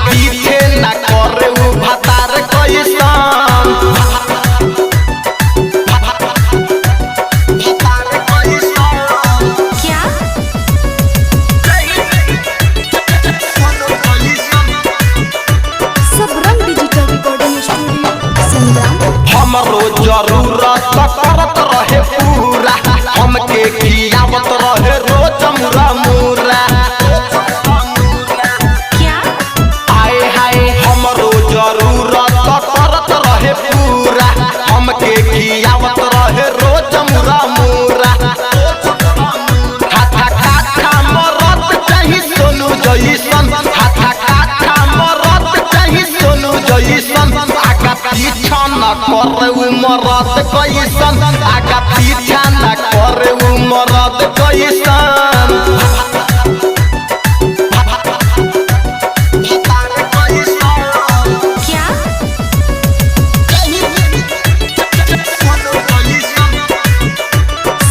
पीछे ना करे उ भतार कैसन क्या सबरंग डिजिटल रिकॉर्डिंग स्टूडियो संग्राम। हमरो जरूरत करत रहे पूरा हमके खियावत रहे रोज मुरा मुरा क्या आए हाय हमरो जरूरत करत रहे पूरा हमके खियावत रहे रोज मुरा मुरा हाथा काठा मरत चाही सोनू जइसन हाथा काठा मरत चाही सोनू जइसन आगा पीछा न करे उ मरद कैसन आगा पीछा न करे उ मरद कैसन क्या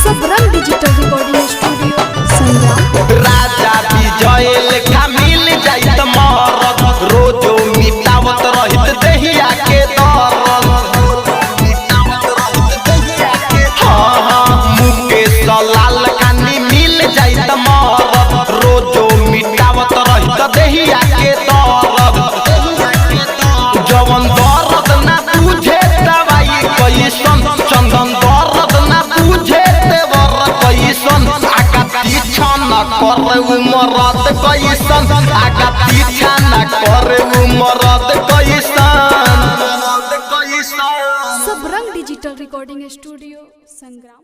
सबरंग डिजिटल रिकॉर्डिंग स्टूडियो संग्राम। राजा विजय लेखा मिल जाइत मरद रोजो मिटावत रहित दहिया के दरद हाँ हाँ मुकेश लाल खानी मिल जाइत मरद रोजो मिटावत रहित दहिया के दरद जवन दर्द ना बुझे दवाई कैसन चंदन दर्द ना बुझे देवर कैसन आगा पीछा न करे उ मरद कैसन आगा पीछा न करे उ मरद कैसन सबरंग डिजिटल रिकॉर्डिंग स्टूडियो संग्राम।